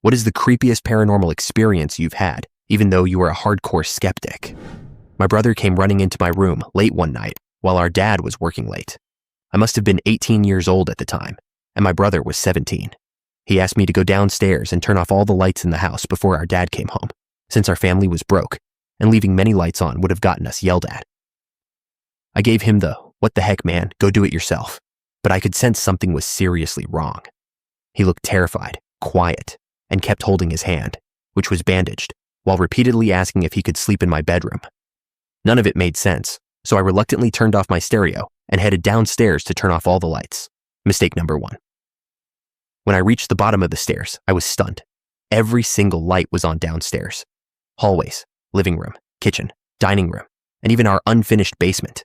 What is the creepiest paranormal experience you've had, even though you are a hardcore skeptic? My brother came running into my room late one night while our dad was working late. I must have been 18 years old at the time, and my brother was 17. He asked me to go downstairs and turn off all the lights in the house before our dad came home, since our family was broke, and leaving many lights on would have gotten us yelled at. I gave him the, "What the heck, man, go do it yourself," but I could sense something was seriously wrong. He looked terrified, quiet, and kept holding his hand, which was bandaged, while repeatedly asking if he could sleep in my bedroom. None of it made sense, so I reluctantly turned off my stereo and headed downstairs to turn off all the lights. Mistake number 1. When I reached the bottom of the stairs, I was stunned. Every single light was on downstairs. Hallways, living room, kitchen, dining room, and even our unfinished basement.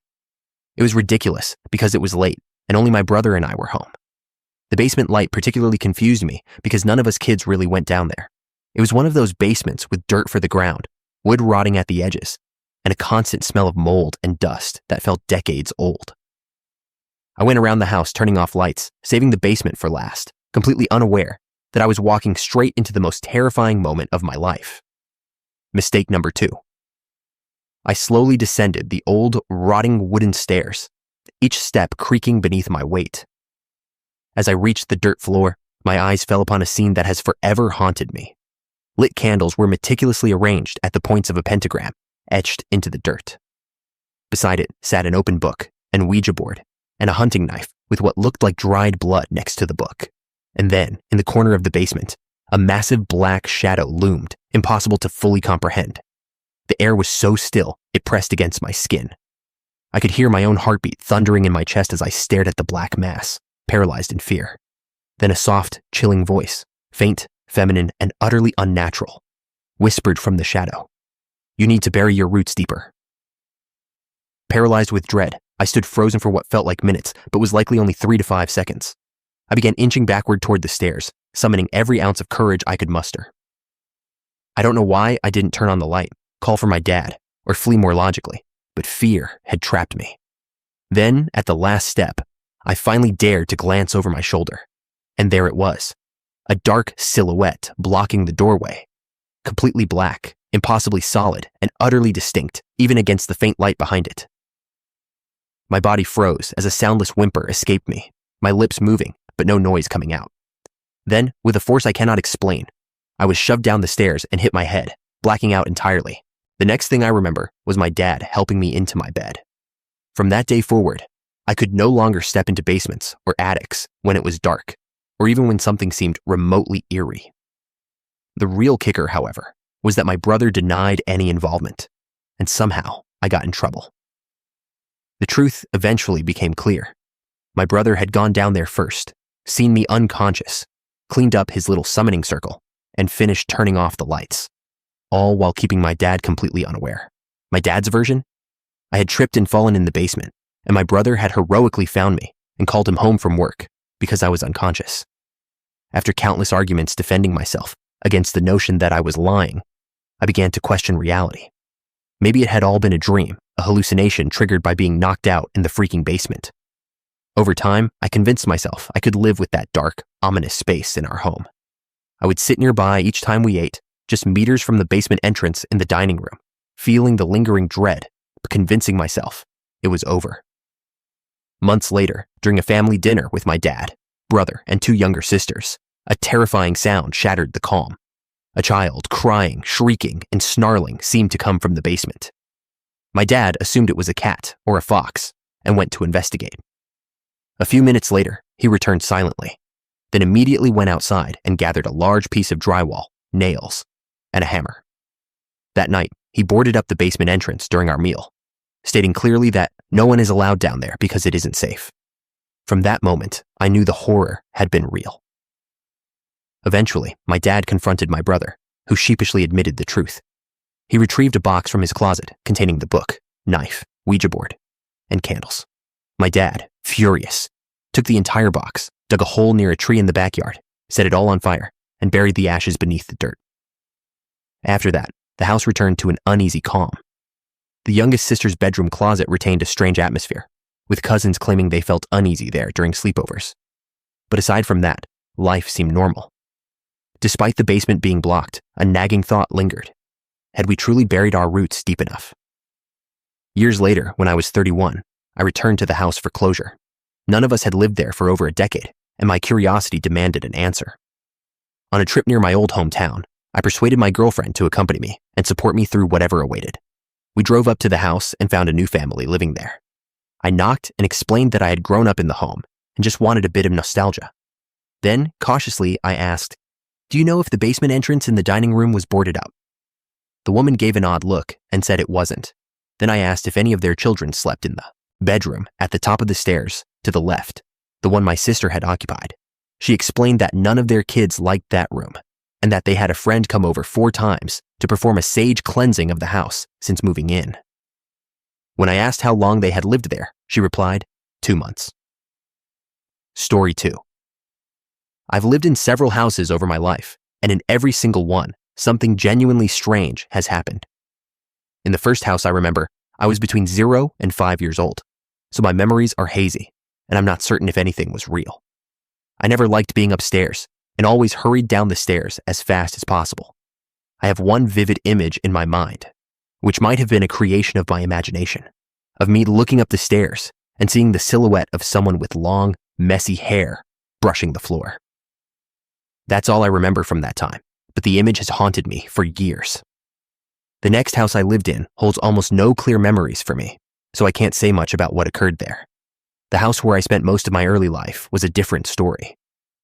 It was ridiculous because it was late and only my brother and I were home. The basement light particularly confused me because none of us kids really went down there. It was one of those basements with dirt for the ground, wood rotting at the edges, and a constant smell of mold and dust that felt decades old. I went around the house turning off lights, saving the basement for last, completely unaware that I was walking straight into the most terrifying moment of my life. Mistake number 2. I slowly descended the old, rotting wooden stairs, each step creaking beneath my weight. As I reached the dirt floor, my eyes fell upon a scene that has forever haunted me. Lit candles were meticulously arranged at the points of a pentagram, etched into the dirt. Beside it sat an open book, and Ouija board, and a hunting knife with what looked like dried blood next to the book. And then, in the corner of the basement, a massive black shadow loomed, impossible to fully comprehend. The air was so still, it pressed against my skin. I could hear my own heartbeat thundering in my chest as I stared at the black mass, paralyzed in fear. Then a soft, chilling voice, faint, feminine, and utterly unnatural, whispered from the shadow, "You need to bury your roots deeper." Paralyzed with dread, I stood frozen for what felt like minutes, but was likely only 3 to 5 seconds. I began inching backward toward the stairs, summoning every ounce of courage I could muster. I don't know why I didn't turn on the light, call for my dad, or flee more logically, but fear had trapped me. Then, at the last step, I finally dared to glance over my shoulder, and there it was, a dark silhouette blocking the doorway, completely black, impossibly solid, and utterly distinct, even against the faint light behind it. My body froze as a soundless whimper escaped me, my lips moving, but no noise coming out. Then, with a force I cannot explain, I was shoved down the stairs and hit my head, blacking out entirely. The next thing I remember was my dad helping me into my bed. From that day forward, I could no longer step into basements or attics when it was dark, or even when something seemed remotely eerie. The real kicker, however, was that my brother denied any involvement, and somehow I got in trouble. The truth eventually became clear. My brother had gone down there first, seen me unconscious, cleaned up his little summoning circle, and finished turning off the lights, all while keeping my dad completely unaware. My dad's version? I had tripped and fallen in the basement, and my brother had heroically found me and called him home from work because I was unconscious. After countless arguments defending myself against the notion that I was lying, I began to question reality. Maybe it had all been a dream, a hallucination triggered by being knocked out in the freaking basement. Over time, I convinced myself I could live with that dark, ominous space in our home. I would sit nearby each time we ate, just meters from the basement entrance in the dining room, feeling the lingering dread, but convincing myself it was over. Months later, during a family dinner with my dad, brother, and 2 younger sisters, a terrifying sound shattered the calm. A child crying, shrieking, and snarling seemed to come from the basement. My dad assumed it was a cat or a fox and went to investigate. A few minutes later, he returned silently, then immediately went outside and gathered a large piece of drywall, nails, and a hammer. That night, he boarded up the basement entrance during our meal, stating clearly that no one is allowed down there because it isn't safe. From that moment, I knew the horror had been real. Eventually, my dad confronted my brother, who sheepishly admitted the truth. He retrieved a box from his closet containing the book, knife, Ouija board, and candles. My dad, furious, took the entire box, dug a hole near a tree in the backyard, set it all on fire, and buried the ashes beneath the dirt. After that, the house returned to an uneasy calm. The youngest sister's bedroom closet retained a strange atmosphere, with cousins claiming they felt uneasy there during sleepovers. But aside from that, life seemed normal. Despite the basement being blocked, a nagging thought lingered. Had we truly buried our roots deep enough? Years later, when I was 31, I returned to the house for closure. None of us had lived there for over a decade, and my curiosity demanded an answer. On a trip near my old hometown, I persuaded my girlfriend to accompany me and support me through whatever awaited. We drove up to the house and found a new family living there. I knocked and explained that I had grown up in the home and just wanted a bit of nostalgia. Then, cautiously, I asked, "Do you know if the basement entrance in the dining room was boarded up?" The woman gave an odd look and said it wasn't. Then I asked if any of their children slept in the bedroom at the top of the stairs to the left, the one my sister had occupied. She explained that none of their kids liked that room and that they had a friend come over 4 times to perform a sage cleansing of the house since moving in. When I asked how long they had lived there, she replied, 2 months. Story 2. I've lived in several houses over my life, and in every single one, something genuinely strange has happened. In the first house I remember, I was between 0 and 5 years old, so my memories are hazy, and I'm not certain if anything was real. I never liked being upstairs, and always hurried down the stairs as fast as possible. I have one vivid image in my mind, which might have been a creation of my imagination, of me looking up the stairs and seeing the silhouette of someone with long, messy hair brushing the floor. That's all I remember from that time, but the image has haunted me for years. The next house I lived in holds almost no clear memories for me, so I can't say much about what occurred there. The house where I spent most of my early life was a different story.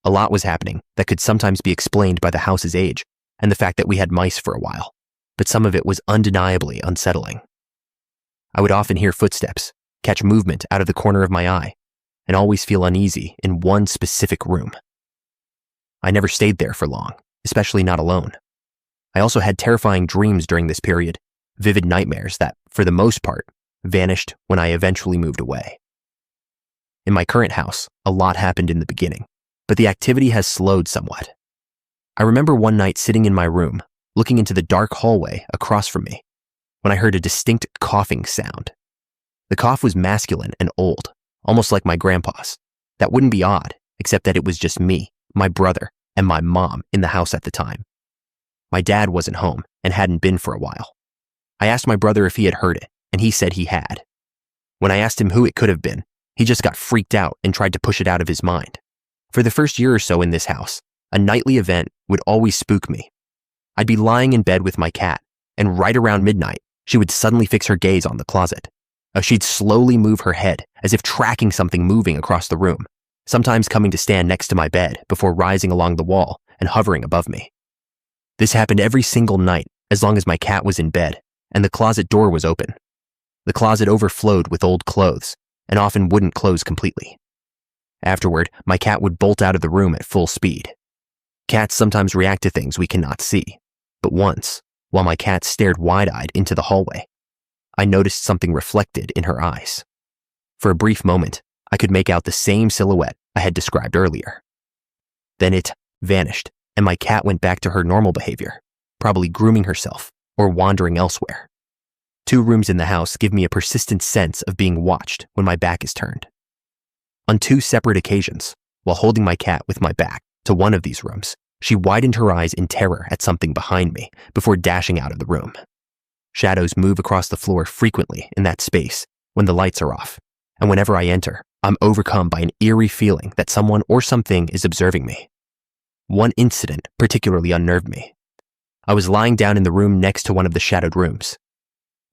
A lot was happening that could sometimes be explained by the house's age and the fact that we had mice for a while, but some of it was undeniably unsettling. I would often hear footsteps, catch movement out of the corner of my eye, and always feel uneasy in one specific room. I never stayed there for long, especially not alone. I also had terrifying dreams during this period, vivid nightmares that, for the most part, vanished when I eventually moved away. In my current house, a lot happened in the beginning, but the activity has slowed somewhat. I remember one night sitting in my room, looking into the dark hallway across from me, when I heard a distinct coughing sound. The cough was masculine and old, almost like my grandpa's. That wouldn't be odd, except that it was just me, my brother, and my mom in the house at the time. My dad wasn't home and hadn't been for a while. I asked my brother if he had heard it, and he said he had. When I asked him who it could have been, he just got freaked out and tried to push it out of his mind. For the first year or so in this house, a nightly event would always spook me. I'd be lying in bed with my cat, and right around midnight, she would suddenly fix her gaze on the closet. She'd slowly move her head as if tracking something moving across the room, sometimes coming to stand next to my bed before rising along the wall and hovering above me. This happened every single night as long as my cat was in bed and the closet door was open. The closet overflowed with old clothes and often wouldn't close completely. Afterward, my cat would bolt out of the room at full speed. Cats sometimes react to things we cannot see, but once, while my cat stared wide-eyed into the hallway, I noticed something reflected in her eyes. For a brief moment, I could make out the same silhouette I had described earlier. Then it vanished, and my cat went back to her normal behavior, probably grooming herself or wandering elsewhere. 2 rooms in the house give me a persistent sense of being watched when my back is turned. On 2 separate occasions, while holding my cat with my back to one of these rooms, she widened her eyes in terror at something behind me before dashing out of the room. Shadows move across the floor frequently in that space when the lights are off, and whenever I enter, I'm overcome by an eerie feeling that someone or something is observing me. One incident particularly unnerved me. I was lying down in the room next to one of the shadowed rooms.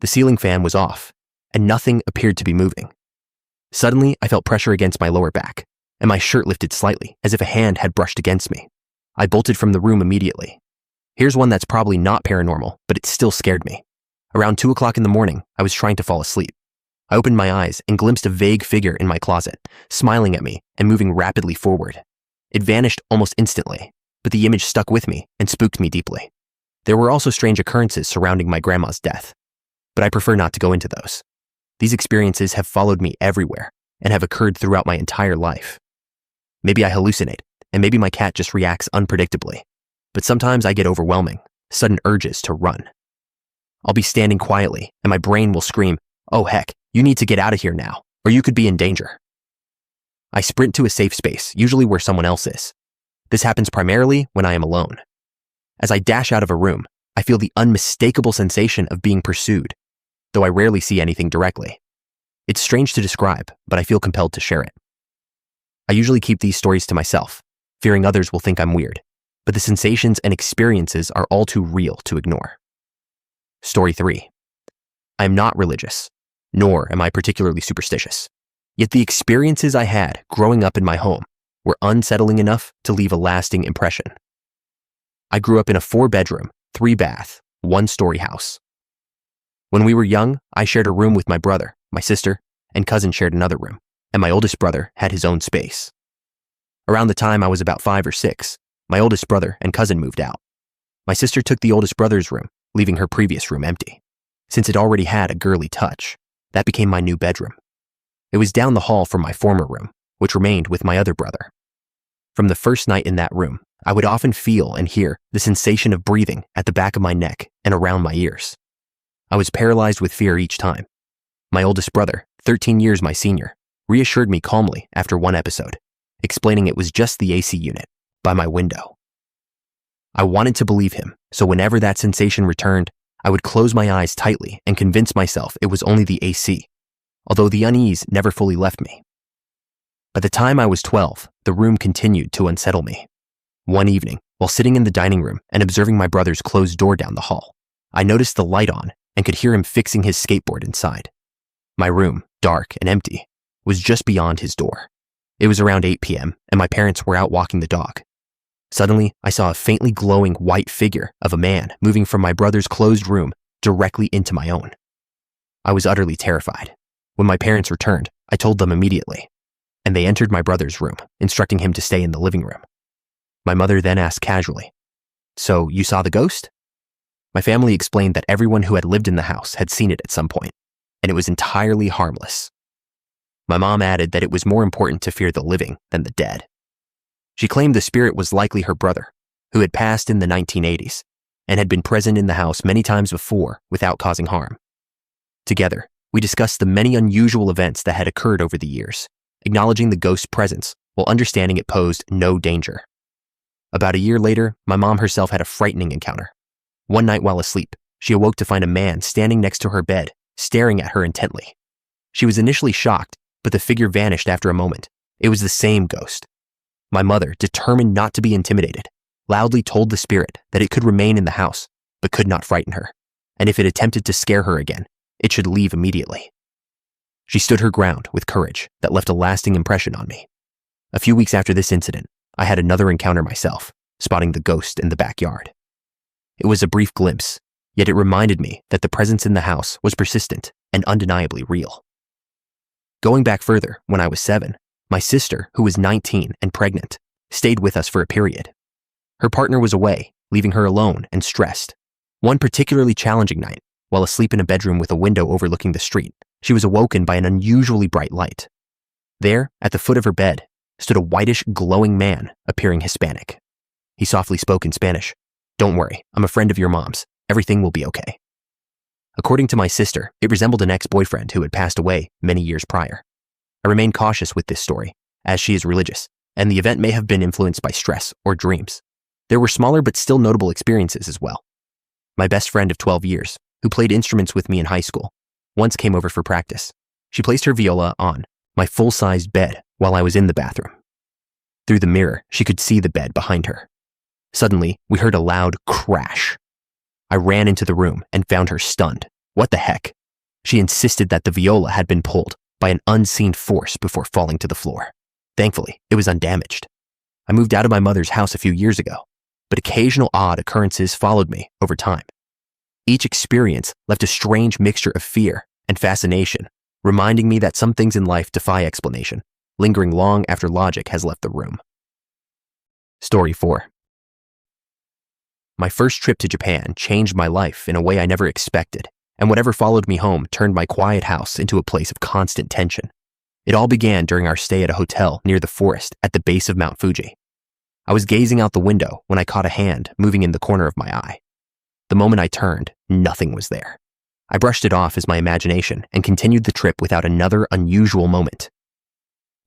The ceiling fan was off, and nothing appeared to be moving. Suddenly, I felt pressure against my lower back, and my shirt lifted slightly, as if a hand had brushed against me. I bolted from the room immediately. Here's one that's probably not paranormal, but it still scared me. Around 2 o'clock in the morning, I was trying to fall asleep. I opened my eyes and glimpsed a vague figure in my closet, smiling at me and moving rapidly forward. It vanished almost instantly, but the image stuck with me and spooked me deeply. There were also strange occurrences surrounding my grandma's death, but I prefer not to go into those. These experiences have followed me everywhere and have occurred throughout my entire life. Maybe I hallucinate, and maybe my cat just reacts unpredictably, but sometimes I get overwhelming, sudden urges to run. I'll be standing quietly, and my brain will scream, "Oh heck, you need to get out of here now, or you could be in danger." I sprint to a safe space, usually where someone else is. This happens primarily when I am alone, As I dash out of a room, I feel the unmistakable sensation of being pursued, though I rarely see anything directly. It's strange to describe, but I feel compelled to share it. I usually keep these stories to myself, fearing others will think I'm weird, but the sensations and experiences are all too real to ignore. Story 3. I am not religious, nor am I particularly superstitious. Yet the experiences I had growing up in my home were unsettling enough to leave a lasting impression. I grew up in a 4-bedroom, 3-bath, 1-story house. When we were young, I shared a room with my brother, my sister, and cousin shared another room, and my oldest brother had his own space. Around the time I was about 5 or 6, my oldest brother and cousin moved out. My sister took the oldest brother's room, leaving her previous room empty. Since it already had a girly touch, that became my new bedroom. It was down the hall from my former room, which remained with my other brother. From the first night in that room, I would often feel and hear the sensation of breathing at the back of my neck and around my ears. I was paralyzed with fear each time. My oldest brother, 13 years my senior, reassured me calmly after one episode, explaining it was just the AC unit by my window. I wanted to believe him, so whenever that sensation returned, I would close my eyes tightly and convince myself it was only the AC, although the unease never fully left me. By the time I was 12, the room continued to unsettle me. One evening, while sitting in the dining room and observing my brother's closed door down the hall, I noticed the light on and could hear him fixing his skateboard inside. My room, dark and empty, was just beyond his door. It was around 8 p.m. and my parents were out walking the dog. Suddenly, I saw a faintly glowing white figure of a man moving from my brother's closed room directly into my own. I was utterly terrified. When my parents returned, I told them immediately, and they entered my brother's room, instructing him to stay in the living room. My mother then asked casually, "So you saw the ghost?" My family explained that everyone who had lived in the house had seen it at some point, and it was entirely harmless. My mom added that it was more important to fear the living than the dead. She claimed the spirit was likely her brother, who had passed in the 1980s and had been present in the house many times before without causing harm. Together, we discussed the many unusual events that had occurred over the years, acknowledging the ghost's presence while understanding it posed no danger. About a year later, my mom herself had a frightening encounter. One night while asleep, she awoke to find a man standing next to her bed, staring at her intently. She was initially shocked, but the figure vanished after a moment. It was the same ghost. My mother, determined not to be intimidated, loudly told the spirit that it could remain in the house, but could not frighten her, and if it attempted to scare her again, it should leave immediately. She stood her ground with courage that left a lasting impression on me. A few weeks after this incident, I had another encounter myself, spotting the ghost in the backyard. It was a brief glimpse, yet it reminded me that the presence in the house was persistent and undeniably real. Going back further, when I was 7, my sister, who was 19 and pregnant, stayed with us for a period. Her partner was away, leaving her alone and stressed. One particularly challenging night, while asleep in a bedroom with a window overlooking the street, she was awoken by an unusually bright light. There, at the foot of her bed, stood a whitish, glowing man, appearing Hispanic. He softly spoke in Spanish. "Don't worry, I'm a friend of your mom's. Everything will be okay." According to my sister, it resembled an ex-boyfriend who had passed away many years prior. I remain cautious with this story, as she is religious, and the event may have been influenced by stress or dreams. There were smaller but still notable experiences as well. My best friend of 12 years, who played instruments with me in high school, once came over for practice. She placed her viola on my full-sized bed while I was in the bathroom. Through the mirror, she could see the bed behind her. Suddenly, we heard a loud crash. I ran into the room and found her stunned. What the heck? She insisted that the viola had been pulled by an unseen force before falling to the floor. Thankfully, it was undamaged. I moved out of my mother's house a few years ago, but occasional odd occurrences followed me over time. Each experience left a strange mixture of fear and fascination, reminding me that some things in life defy explanation, lingering long after logic has left the room. Story 4. My first trip to Japan changed my life in a way I never expected, and whatever followed me home turned my quiet house into a place of constant tension. It all began during our stay at a hotel near the forest at the base of Mount Fuji. I was gazing out the window when I caught a hand moving in the corner of my eye. The moment I turned, nothing was there. I brushed it off as my imagination and continued the trip without another unusual moment.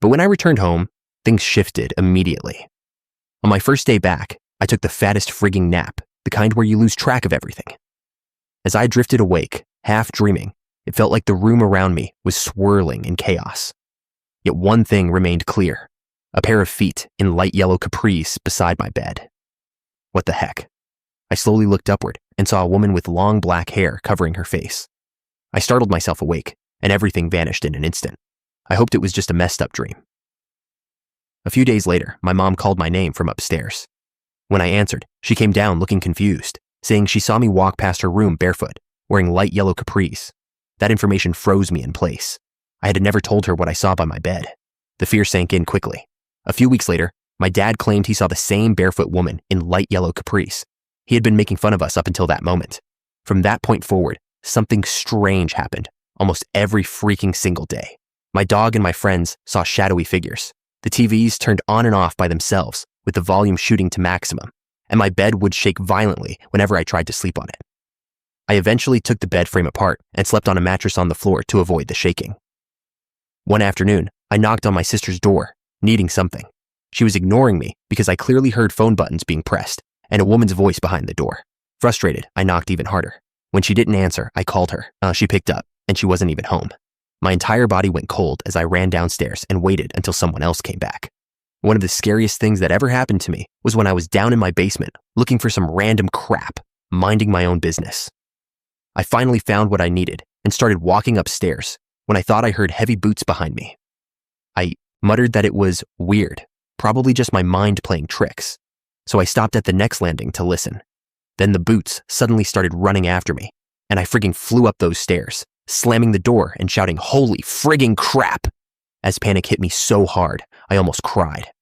But when I returned home, things shifted immediately. On my first day back, I took the fattest frigging nap the kind where you lose track of everything. As I drifted awake, half dreaming, it felt like the room around me was swirling in chaos. Yet one thing remained clear: a pair of feet in light yellow capris beside my bed. What the heck? I slowly looked upward and saw a woman with long black hair covering her face. I startled myself awake, and everything vanished in an instant. I hoped it was just a messed up dream. A few days later, my mom called my name from upstairs. When I answered, she came down looking confused, saying she saw me walk past her room barefoot, wearing light yellow capris. That information froze me in place. I had never told her what I saw by my bed. The fear sank in quickly. A few weeks later, my dad claimed he saw the same barefoot woman in light yellow capris. He had been making fun of us up until that moment. From that point forward, something strange happened almost every freaking single day. My dog and my friends saw shadowy figures. The TVs turned on and off by themselves, with the volume shooting to maximum, and my bed would shake violently whenever I tried to sleep on it. I eventually took the bed frame apart and slept on a mattress on the floor to avoid the shaking. One afternoon, I knocked on my sister's door, needing something. She was ignoring me because I clearly heard phone buttons being pressed and a woman's voice behind the door. Frustrated, I knocked even harder. When she didn't answer, I called her. She picked up, and she wasn't even home. My entire body went cold as I ran downstairs and waited until someone else came back. One of the scariest things that ever happened to me was when I was down in my basement looking for some random crap, minding my own business. I finally found what I needed and started walking upstairs when I thought I heard heavy boots behind me. I muttered that it was weird, probably just my mind playing tricks. So I stopped at the next landing to listen. Then the boots suddenly started running after me, and I frigging flew up those stairs, slamming the door and shouting, "Holy frigging crap!" As panic hit me so hard, I almost cried.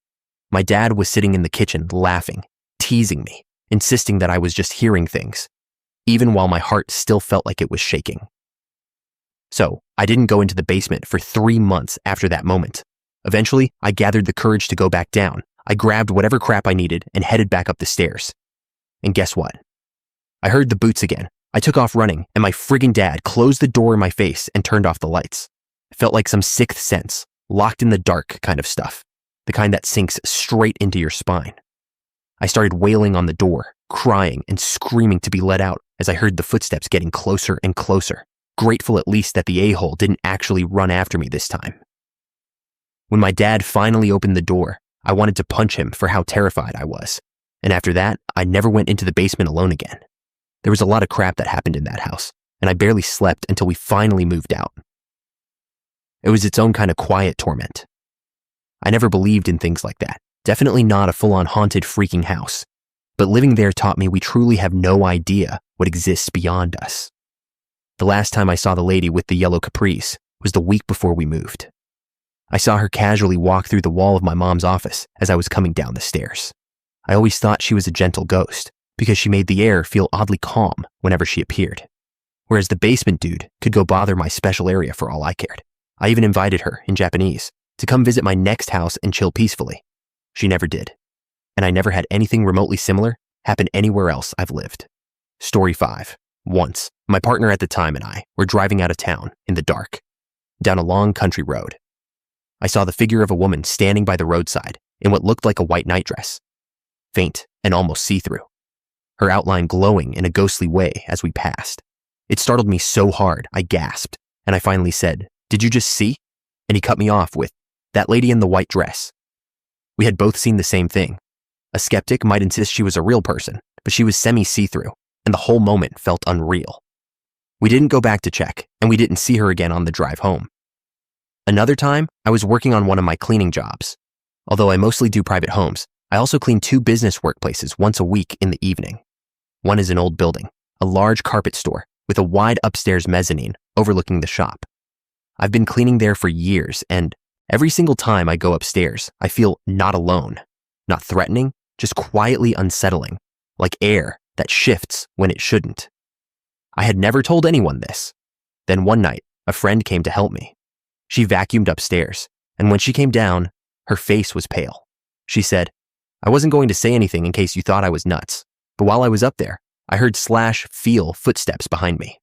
My dad was sitting in the kitchen laughing, teasing me, insisting that I was just hearing things, even while my heart still felt like it was shaking. So I didn't go into the basement for 3 months after that moment. Eventually, I gathered the courage to go back down. I grabbed whatever crap I needed and headed back up the stairs. And guess what? I heard the boots again. I took off running, and my friggin' dad closed the door in my face and turned off the lights. It felt like some sixth sense, locked in the dark kind of stuff, the kind that sinks straight into your spine. I started wailing on the door, crying and screaming to be let out as I heard the footsteps getting closer and closer, grateful at least that the a-hole didn't actually run after me this time. When my dad finally opened the door, I wanted to punch him for how terrified I was. And after that, I never went into the basement alone again. There was a lot of crap that happened in that house, and I barely slept until we finally moved out. It was its own kind of quiet torment. I never believed in things like that. Definitely not a full-on haunted freaking house. But living there taught me we truly have no idea what exists beyond us. The last time I saw the lady with the yellow capris was the week before we moved. I saw her casually walk through the wall of my mom's office as I was coming down the stairs. I always thought she was a gentle ghost because she made the air feel oddly calm whenever she appeared. Whereas the basement dude could go bother my special area for all I cared. I even invited her, in Japanese, to come visit my next house and chill peacefully. She never did. And I never had anything remotely similar happen anywhere else I've lived. Story 5. Once, my partner at the time and I were driving out of town in the dark, down a long country road. I saw the figure of a woman standing by the roadside in what looked like a white nightdress, faint and almost see-through, her outline glowing in a ghostly way as we passed. It startled me so hard, I gasped, and I finally said, "Did you just see?" And he cut me off with, "That lady in the white dress." We had both seen the same thing. A skeptic might insist she was a real person, but she was semi-see-through, and the whole moment felt unreal. We didn't go back to check, and we didn't see her again on the drive home. Another time, I was working on one of my cleaning jobs. Although I mostly do private homes, I also clean 2 business workplaces once a week in the evening. One is an old building, a large carpet store with a wide upstairs mezzanine overlooking the shop. I've been cleaning there for years, and every single time I go upstairs, I feel not alone, not threatening, just quietly unsettling, like air that shifts when it shouldn't. I had never told anyone this. Then one night, a friend came to help me. She vacuumed upstairs, and when she came down, her face was pale. She said, "I wasn't going to say anything in case you thought I was nuts, but while I was up there, I heard /feel footsteps behind me.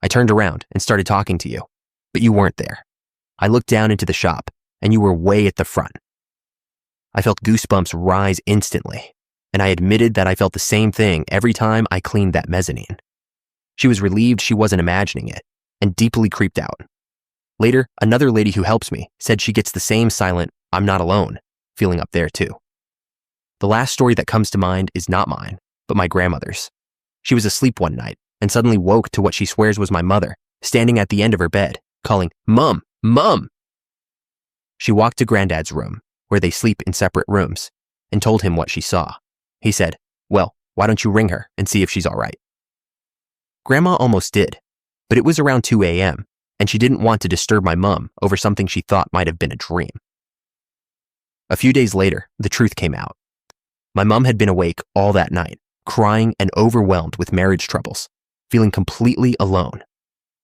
I turned around and started talking to you, but you weren't there. I looked down into the shop, and you were way at the front." I felt goosebumps rise instantly. and I admitted that I felt the same thing every time I cleaned that mezzanine. She was relieved she wasn't imagining it, and deeply creeped out. Later, another lady who helps me said she gets the same silent, "I'm not alone," feeling up there too. The last story that comes to mind is not mine, but my grandmother's. She was asleep one night and suddenly woke to what she swears was my mother, standing at the end of her bed, calling, "Mum, Mum!" She walked to Granddad's room, where they sleep in separate rooms, and told him what she saw. He said, "Well, why don't you ring her and see if she's all right?" Grandma almost did, but it was around 2 a.m., and she didn't want to disturb my mum over something she thought might have been a dream. A few days later, the truth came out. My mum had been awake all that night, crying and overwhelmed with marriage troubles, feeling completely alone.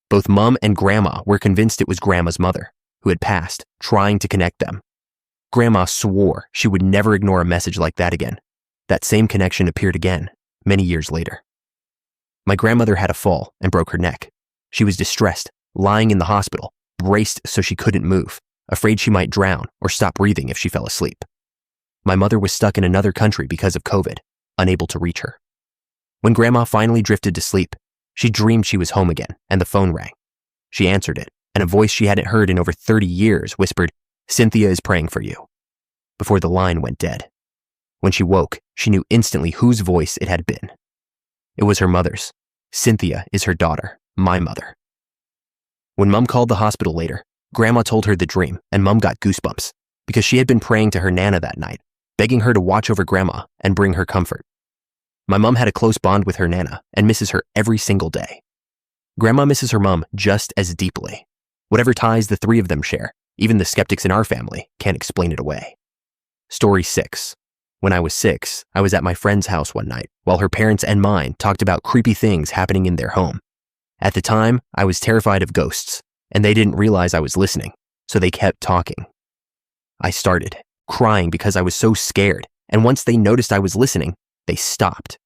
Both Mum and Grandma were convinced it was Grandma's mother, who had passed, trying to connect them. Grandma swore she would never ignore a message like that again. That same connection appeared again, many years later. My grandmother had a fall and broke her neck. She was distressed, lying in the hospital, braced so she couldn't move, afraid she might drown or stop breathing if she fell asleep. My mother was stuck in another country because of COVID, unable to reach her. When Grandma finally drifted to sleep, she dreamed she was home again, and the phone rang. She answered it, and a voice she hadn't heard in over 30 years whispered, "Cynthia is praying for you," before the line went dead. When she woke, she knew instantly whose voice it had been. It was her mother's. Cynthia is her daughter, my mother. When Mum called the hospital later, Grandma told her the dream, and Mum got goosebumps because she had been praying to her Nana that night, begging her to watch over Grandma and bring her comfort. My mum had a close bond with her Nana and misses her every single day. Grandma misses her mum just as deeply. Whatever ties the three of them share, even the skeptics in our family can't explain it away. Story 6. When I was 6, I was at my friend's house one night while her parents and mine talked about creepy things happening in their home. At the time, I was terrified of ghosts, and they didn't realize I was listening, so they kept talking. I started crying because I was so scared, and once they noticed I was listening, they stopped.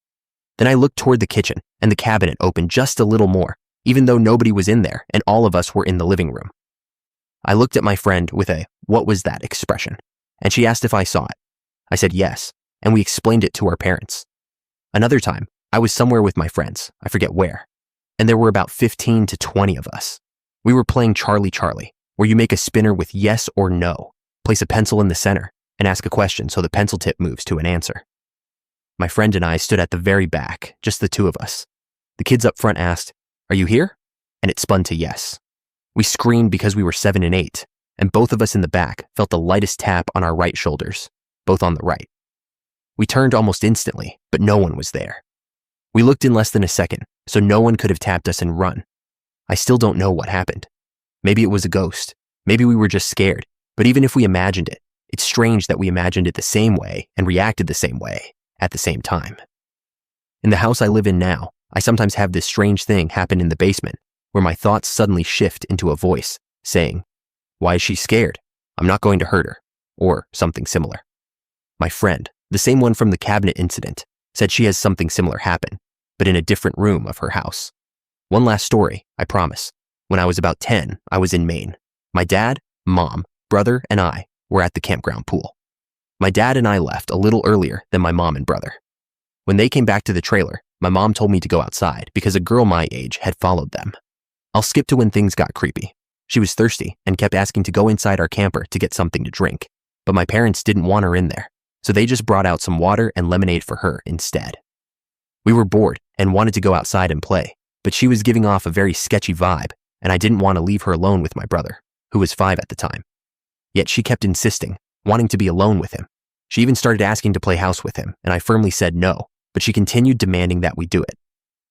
Then I looked toward the kitchen, and the cabinet opened just a little more, even though nobody was in there and all of us were in the living room. I looked at my friend with a "what was that" expression, and she asked if I saw it. I said yes, and we explained it to our parents. Another time, I was somewhere with my friends, I forget where, and there were about 15 to 20 of us. We were playing Charlie Charlie, where you make a spinner with yes or no, place a pencil in the center, and ask a question so the pencil tip moves to an answer. My friend and I stood at the very back, just the two of us. The kids up front asked, "Are you here?" And it spun to yes. We screamed because we were 7 and 8, and both of us in the back felt the lightest tap on our right shoulders, both on the right. We turned almost instantly, but no one was there. We looked in less than a second, so no one could have tapped us and run. I still don't know what happened. Maybe it was a ghost. Maybe we were just scared. But even if we imagined it, it's strange that we imagined it the same way and reacted the same way at the same time. In the house I live in now, I sometimes have this strange thing happen in the basement where my thoughts suddenly shift into a voice saying, "Why is she scared? I'm not going to hurt her," or something similar. My friend, the same one from the cabinet incident, said she has something similar happen, but in a different room of her house. One last story, I promise. When I was about 10, I was in Maine. My dad, mom, brother, and I were at the campground pool. My dad and I left a little earlier than my mom and brother. When they came back to the trailer, my mom told me to go outside because a girl my age had followed them. I'll skip to when things got creepy. She was thirsty and kept asking to go inside our camper to get something to drink, but my parents didn't want her in there, so they just brought out some water and lemonade for her instead. We were bored and wanted to go outside and play, but she was giving off a very sketchy vibe, and I didn't want to leave her alone with my brother, who was 5 at the time. Yet she kept insisting, wanting to be alone with him. She even started asking to play house with him, and I firmly said no, but she continued demanding that we do it.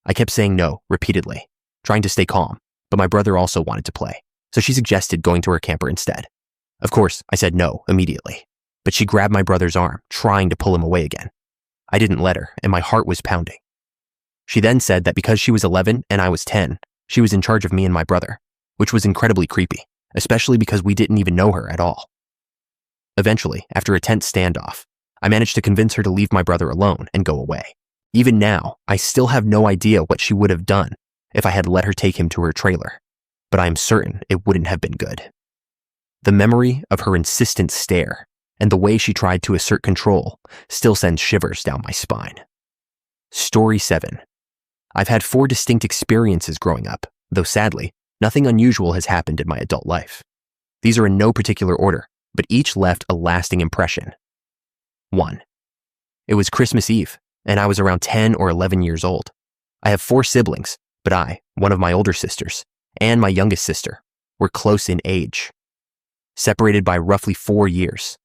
I kept saying no repeatedly, trying to stay calm, but my brother also wanted to play, so she suggested going to her camper instead. Of course, I said no immediately, but she grabbed my brother's arm, trying to pull him away again. I didn't let her, and my heart was pounding. She then said that because she was 11 and I was 10, she was in charge of me and my brother, which was incredibly creepy, especially because we didn't even know her at all. Eventually, after a tense standoff, I managed to convince her to leave my brother alone and go away. Even now, I still have no idea what she would have done if I had let her take him to her trailer, but I am certain it wouldn't have been good. The memory of her insistent stare and the way she tried to assert control still sends shivers down my spine. Story 7. I've had 4 distinct experiences growing up, though sadly, nothing unusual has happened in my adult life. These are in no particular order, but each left a lasting impression. 1. It was Christmas Eve, and I was around 10 or 11 years old. I have 4 siblings, but I, one of my older sisters, and my youngest sister were close in age, separated by roughly 4 years.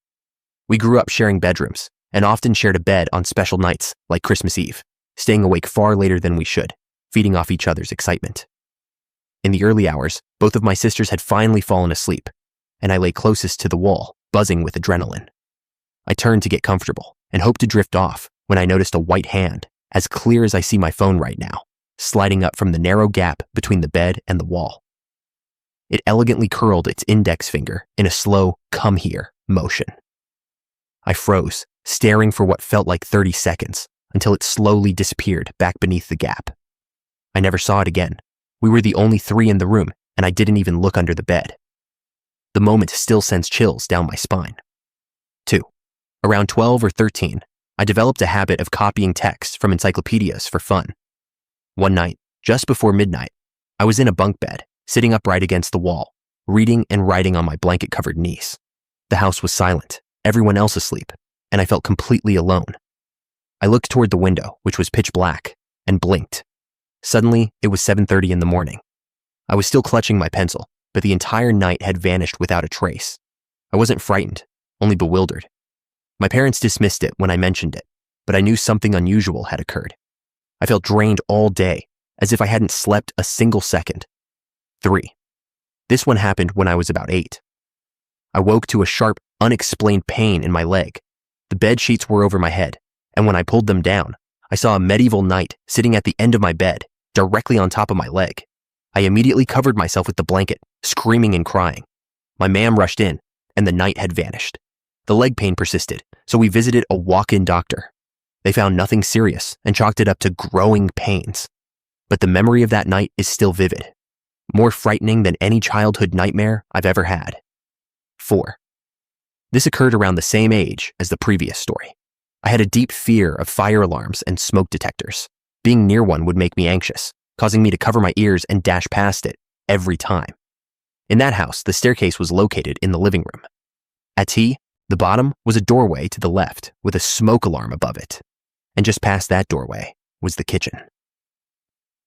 We grew up sharing bedrooms and often shared a bed on special nights like Christmas Eve, staying awake far later than we should, feeding off each other's excitement. In the early hours, both of my sisters had finally fallen asleep, and I lay closest to the wall, buzzing with adrenaline. I turned to get comfortable and hoped to drift off when I noticed a white hand, as clear as I see my phone right now, sliding up from the narrow gap between the bed and the wall. It elegantly curled its index finger in a slow, "come here" motion. I froze, staring for what felt like 30 seconds, until it slowly disappeared back beneath the gap. I never saw it again. We were the only 3 in the room, and I didn't even look under the bed. The moment still sends chills down my spine. 2. Around 12 or 13, I developed a habit of copying text from encyclopedias for fun. One night, just before midnight, I was in a bunk bed, sitting upright against the wall, reading and writing on my blanket-covered knees. The house was silent, everyone else asleep, and I felt completely alone. I looked toward the window, which was pitch black, and blinked. Suddenly, it was 7:30 in the morning. I was still clutching my pencil, but the entire night had vanished without a trace. I wasn't frightened, only bewildered. My parents dismissed it when I mentioned it, but I knew something unusual had occurred. I felt drained all day, as if I hadn't slept a single second. 3. This one happened when I was about 8. I woke to a sharp, unexplained pain in my leg. The bed sheets were over my head, and when I pulled them down, I saw a medieval knight sitting at the end of my bed, directly on top of my leg. I immediately covered myself with the blanket, screaming and crying. My ma'am rushed in, and the knight had vanished. The leg pain persisted, so we visited a walk-in doctor. They found nothing serious and chalked it up to growing pains. But the memory of that night is still vivid, more frightening than any childhood nightmare I've ever had. 4. This occurred around the same age as the previous story. I had a deep fear of fire alarms and smoke detectors. Being near one would make me anxious, causing me to cover my ears and dash past it every time. In that house, the staircase was located in the living room. At T, the bottom was a doorway to the left with a smoke alarm above it, and just past that doorway was the kitchen.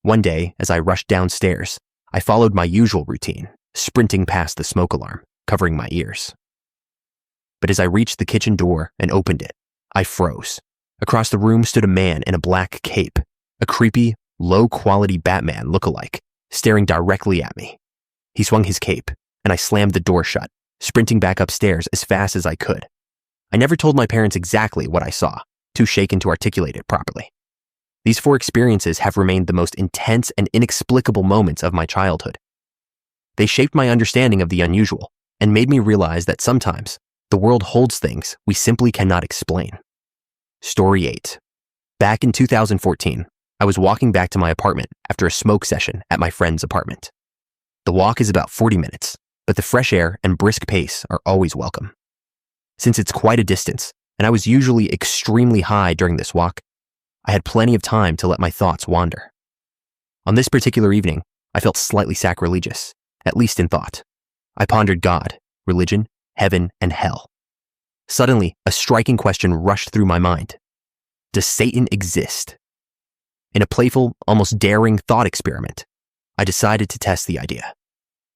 One day, as I rushed downstairs, I followed my usual routine, sprinting past the smoke alarm, covering my ears. But as I reached the kitchen door and opened it, I froze. Across the room stood a man in a black cape, a creepy, low-quality Batman look-alike, staring directly at me. He swung his cape, and I slammed the door shut, sprinting back upstairs as fast as I could. I never told my parents exactly what I saw, too shaken to articulate it properly. These 4 experiences have remained the most intense and inexplicable moments of my childhood. They shaped my understanding of the unusual and made me realize that sometimes the world holds things we simply cannot explain. Story 8. Back in 2014, I was walking back to my apartment after a smoke session at my friend's apartment. The walk is about 40 minutes, but the fresh air and brisk pace are always welcome. Since it's quite a distance, and I was usually extremely high during this walk, I had plenty of time to let my thoughts wander. On this particular evening, I felt slightly sacrilegious, at least in thought. I pondered God, religion, heaven, and hell. Suddenly, a striking question rushed through my mind. Does Satan exist? In a playful, almost daring thought experiment, I decided to test the idea.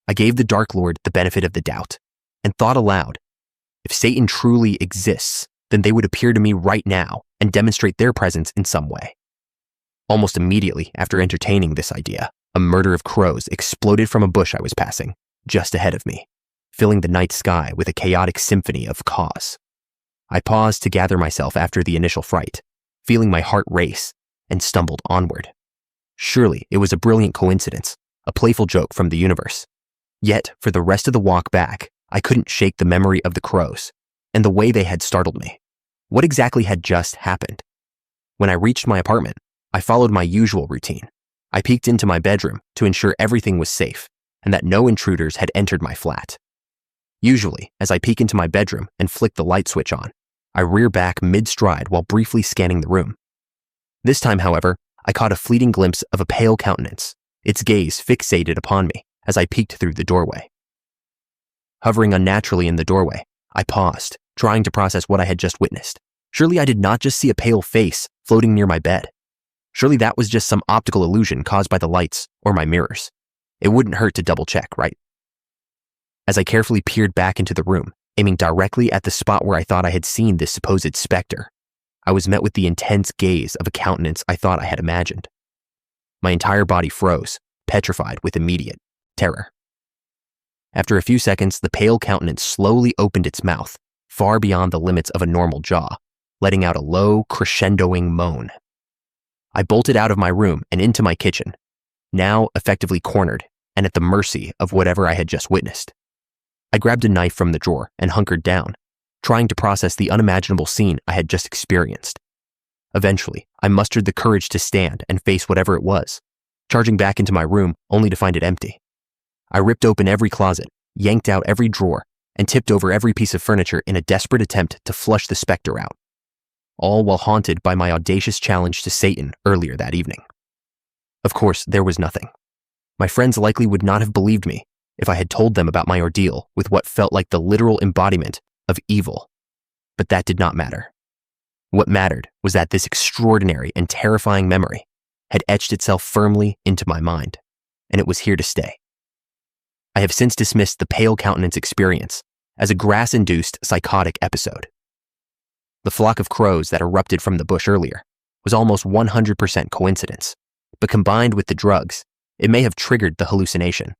I gave the Dark Lord the benefit of the doubt and thought aloud, if Satan truly exists, then they would appear to me right now and demonstrate their presence in some way. Almost immediately after entertaining this idea, a murder of crows exploded from a bush I was passing, just ahead of me, filling the night sky with a chaotic symphony of caws. I paused to gather myself after the initial fright, feeling my heart race, and stumbled onward. Surely it was a brilliant coincidence, a playful joke from the universe. Yet, for the rest of the walk back, I couldn't shake the memory of the crows and the way they had startled me. What exactly had just happened? When I reached my apartment, I followed my usual routine. I peeked into my bedroom to ensure everything was safe and that no intruders had entered my flat. Usually, as I peek into my bedroom and flick the light switch on, I rear back mid-stride while briefly scanning the room. This time, however, I caught a fleeting glimpse of a pale countenance, its gaze fixated upon me as I peeked through the doorway. Hovering unnaturally in the doorway, I paused, trying to process what I had just witnessed. Surely I did not just see a pale face floating near my bed. Surely that was just some optical illusion caused by the lights or my mirrors. It wouldn't hurt to double-check, right? As I carefully peered back into the room, aiming directly at the spot where I thought I had seen this supposed specter, I was met with the intense gaze of a countenance I thought I had imagined. My entire body froze, petrified with immediate terror. After a few seconds, the pale countenance slowly opened its mouth, far beyond the limits of a normal jaw, letting out a low, crescendoing moan. I bolted out of my room and into my kitchen, now effectively cornered and at the mercy of whatever I had just witnessed. I grabbed a knife from the drawer and hunkered down, trying to process the unimaginable scene I had just experienced. Eventually, I mustered the courage to stand and face whatever it was, charging back into my room only to find it empty. I ripped open every closet, yanked out every drawer, and tipped over every piece of furniture in a desperate attempt to flush the specter out, all while haunted by my audacious challenge to Satan earlier that evening. Of course, there was nothing. My friends likely would not have believed me if I had told them about my ordeal with what felt like the literal embodiment of evil. But that did not matter. What mattered was that this extraordinary and terrifying memory had etched itself firmly into my mind, and it was here to stay. I have since dismissed the pale countenance experience as a grass-induced psychotic episode. The flock of crows that erupted from the bush earlier was almost 100% coincidence, but combined with the drugs, it may have triggered the hallucination.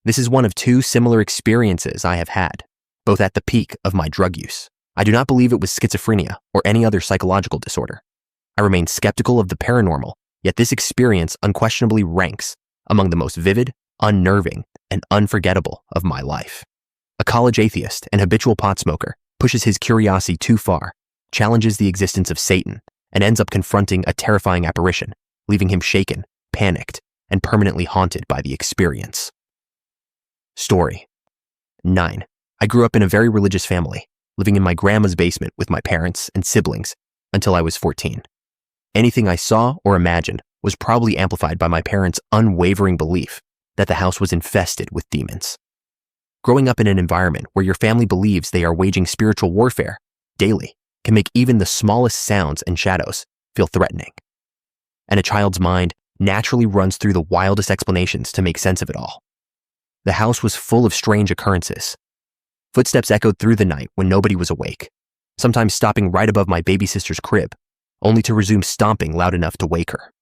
This is one of two similar experiences I have had, both at the peak of my drug use. I do not believe it was schizophrenia or any other psychological disorder. I remain skeptical of the paranormal, yet this experience unquestionably ranks among the most vivid, unnerving, and unforgettable of my life. A college atheist and habitual pot smoker pushes his curiosity too far, challenges the existence of Satan, and ends up confronting a terrifying apparition, leaving him shaken, panicked, and permanently haunted by the experience. Story 9. I grew up in a very religious family, living in my grandma's basement with my parents and siblings until I was 14. Anything I saw or imagined was probably amplified by my parents' unwavering belief that the house was infested with demons. Growing up in an environment where your family believes they are waging spiritual warfare daily can make even the smallest sounds and shadows feel threatening. And a child's mind naturally runs through the wildest explanations to make sense of it all. The house was full of strange occurrences. Footsteps echoed through the night when nobody was awake, sometimes stopping right above my baby sister's crib, only to resume stomping loud enough to wake her.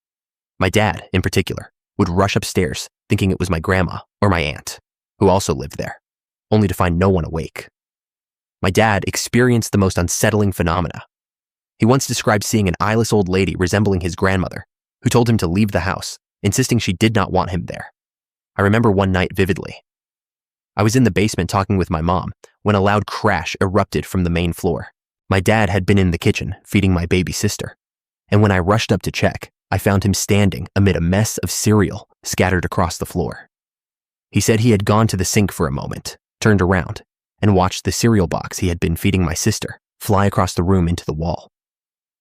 My dad, in particular, would rush upstairs thinking it was my grandma or my aunt, who also lived there, only to find no one awake. My dad experienced the most unsettling phenomena. He once described seeing an eyeless old lady resembling his grandmother, who told him to leave the house, insisting she did not want him there. I remember one night vividly. I was in the basement talking with my mom when a loud crash erupted from the main floor. My dad had been in the kitchen feeding my baby sister, and when I rushed up to check, I found him standing amid a mess of cereal scattered across the floor. He said he had gone to the sink for a moment, turned around, and watched the cereal box he had been feeding my sister fly across the room into the wall.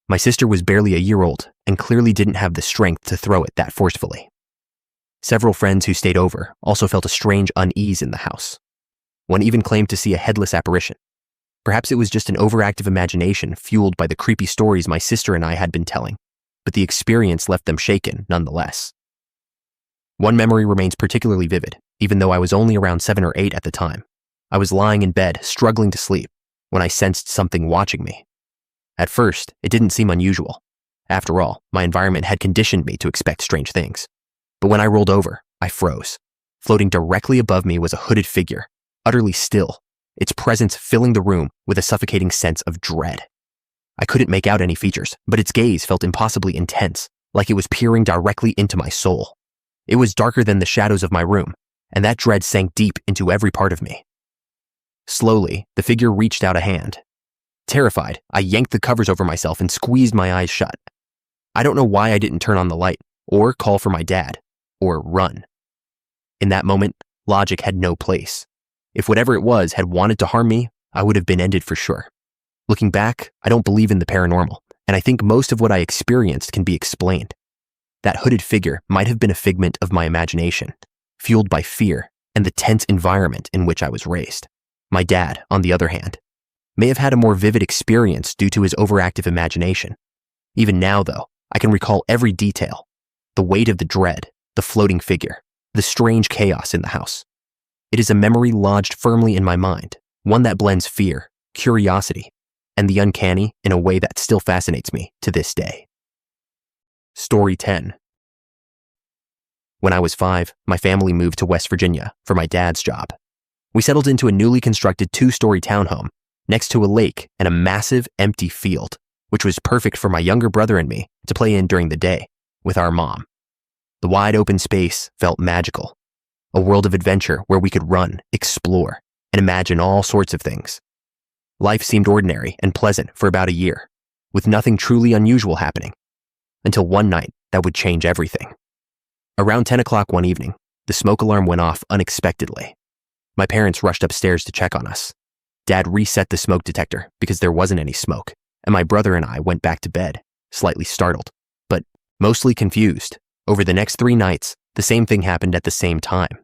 My sister was barely a year old and clearly didn't have the strength to throw it that forcefully. Several friends who stayed over also felt a strange unease in the house. One even claimed to see a headless apparition. Perhaps it was just an overactive imagination fueled by the creepy stories my sister and I had been telling, but the experience left them shaken nonetheless. One memory remains particularly vivid, even though I was only around 7 or 8 at the time. I was lying in bed, struggling to sleep, when I sensed something watching me. At first, it didn't seem unusual. After all, my environment had conditioned me to expect strange things. But when I rolled over, I froze. Floating directly above me was a hooded figure, utterly still, its presence filling the room with a suffocating sense of dread. I couldn't make out any features, but its gaze felt impossibly intense, like it was peering directly into my soul. It was darker than the shadows of my room, and that dread sank deep into every part of me. Slowly, the figure reached out a hand. Terrified, I yanked the covers over myself and squeezed my eyes shut. I don't know why I didn't turn on the light, or call for my dad, or run. In that moment, logic had no place. If whatever it was had wanted to harm me, I would have been ended for sure. Looking back, I don't believe in the paranormal, and I think most of what I experienced can be explained. That hooded figure might have been a figment of my imagination, fueled by fear and the tense environment in which I was raised. My dad, on the other hand, may have had a more vivid experience due to his overactive imagination. Even now, though, I can recall every detail: the weight of the dread, the floating figure, the strange chaos in the house. It is a memory lodged firmly in my mind, one that blends fear, curiosity, and the uncanny in a way that still fascinates me to this day. Story 10. When I was 5, my family moved to West Virginia for my dad's job. We settled into a newly constructed 2-story townhome next to a lake and a massive empty field, which was perfect for my younger brother and me to play in during the day with our mom. The wide open space felt magical, a world of adventure where we could run, explore, and imagine all sorts of things. Life seemed ordinary and pleasant for about a year, with nothing truly unusual happening, until one night that would change everything. Around 10 o'clock one evening, the smoke alarm went off unexpectedly. My parents rushed upstairs to check on us. Dad reset the smoke detector because there wasn't any smoke, and my brother and I went back to bed, slightly startled, but mostly confused. Over the next 3 nights, the same thing happened at the same time.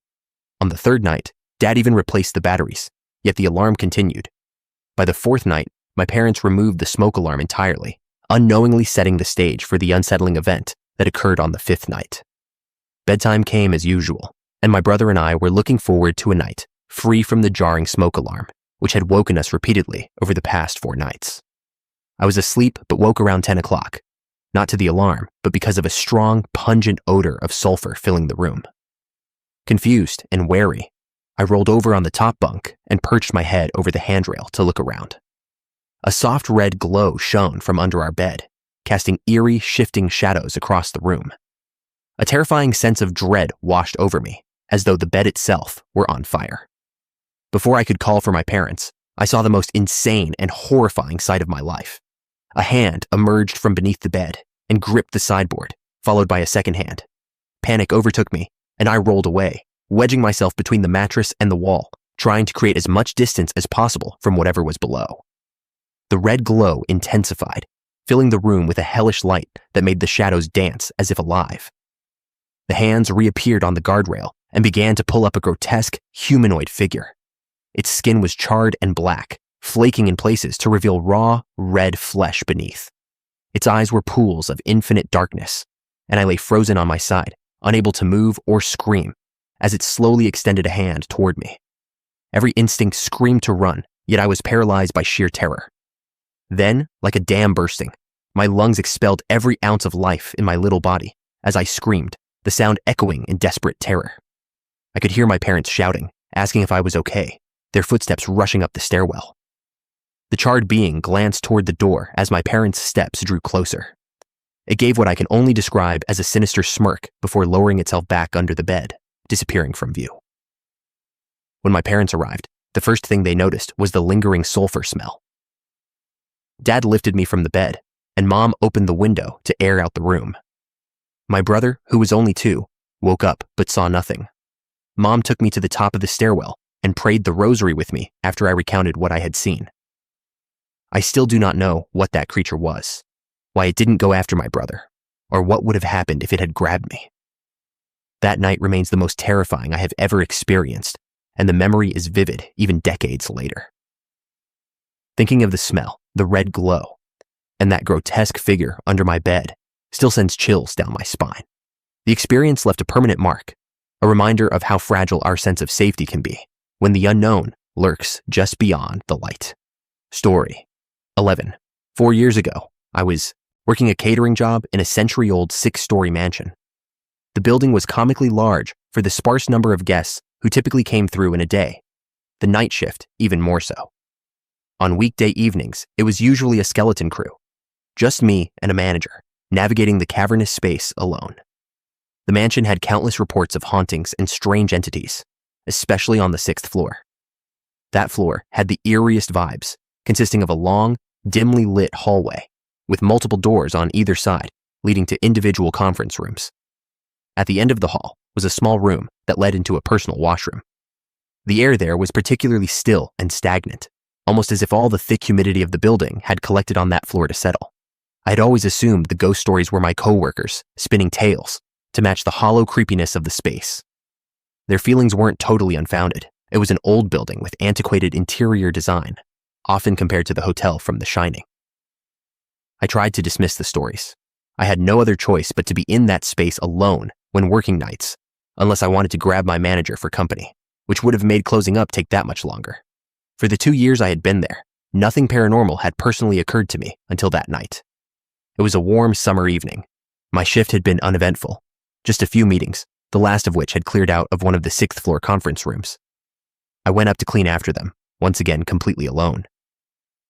On the 3rd night, Dad even replaced the batteries, yet the alarm continued. By the 4th night, my parents removed the smoke alarm entirely, unknowingly setting the stage for the unsettling event that occurred on the 5th night. Bedtime came as usual, and my brother and I were looking forward to a night free from the jarring smoke alarm, which had woken us repeatedly over the past 4 nights. I was asleep but woke around 10 o'clock, not to the alarm, but because of a strong, pungent odor of sulfur filling the room. Confused and wary, I rolled over on the top bunk and perched my head over the handrail to look around. A soft red glow shone from under our bed, casting eerie, shifting shadows across the room. A terrifying sense of dread washed over me, as though the bed itself were on fire. Before I could call for my parents, I saw the most insane and horrifying sight of my life. A hand emerged from beneath the bed and gripped the sideboard, followed by a second hand. Panic overtook me, and I rolled away, wedging myself between the mattress and the wall, trying to create as much distance as possible from whatever was below. The red glow intensified, filling the room with a hellish light that made the shadows dance as if alive. The hands reappeared on the guardrail and began to pull up a grotesque, humanoid figure. Its skin was charred and black, flaking in places to reveal raw, red flesh beneath. Its eyes were pools of infinite darkness, and I lay frozen on my side, unable to move or scream, as it slowly extended a hand toward me. Every instinct screamed to run, yet I was paralyzed by sheer terror. Then, like a dam bursting, my lungs expelled every ounce of life in my little body as I screamed, the sound echoing in desperate terror. I could hear my parents shouting, asking if I was okay, their footsteps rushing up the stairwell. The charred being glanced toward the door as my parents' steps drew closer. It gave what I can only describe as a sinister smirk before lowering itself back under the bed, disappearing from view. When my parents arrived, the first thing they noticed was the lingering sulfur smell. Dad lifted me from the bed, and Mom opened the window to air out the room. My brother, who was only 2, woke up but saw nothing. Mom took me to the top of the stairwell and prayed the rosary with me after I recounted what I had seen. I still do not know what that creature was, why it didn't go after my brother, or what would have happened if it had grabbed me. That night remains the most terrifying I have ever experienced, and the memory is vivid even decades later. Thinking of the smell, the red glow, and that grotesque figure under my bed still sends chills down my spine. The experience left a permanent mark, a reminder of how fragile our sense of safety can be when the unknown lurks just beyond the light. Story 11. 4 years ago, I was working a catering job in a century-old 6-story mansion. The building was comically large for the sparse number of guests who typically came through in a day, the night shift even more so. On weekday evenings, it was usually a skeleton crew, just me and a manager, navigating the cavernous space alone. The mansion had countless reports of hauntings and strange entities, especially on the 6th floor. That floor had the eeriest vibes, consisting of a long, dimly lit hallway with multiple doors on either side leading to individual conference rooms. At the end of the hall was a small room that led into a personal washroom. The air there was particularly still and stagnant, almost as if all the thick humidity of the building had collected on that floor to settle. I had always assumed the ghost stories were my coworkers spinning tales to match the hollow creepiness of the space. Their feelings weren't totally unfounded. It was an old building with antiquated interior design, often compared to the hotel from The Shining. I tried to dismiss the stories. I had no other choice but to be in that space alone when working nights, unless I wanted to grab my manager for company, which would have made closing up take that much longer. For the 2 years I had been there, nothing paranormal had personally occurred to me until that night. It was a warm summer evening. My shift had been uneventful, just a few meetings, the last of which had cleared out of one of the 6th floor conference rooms. I went up to clean after them, once again completely alone.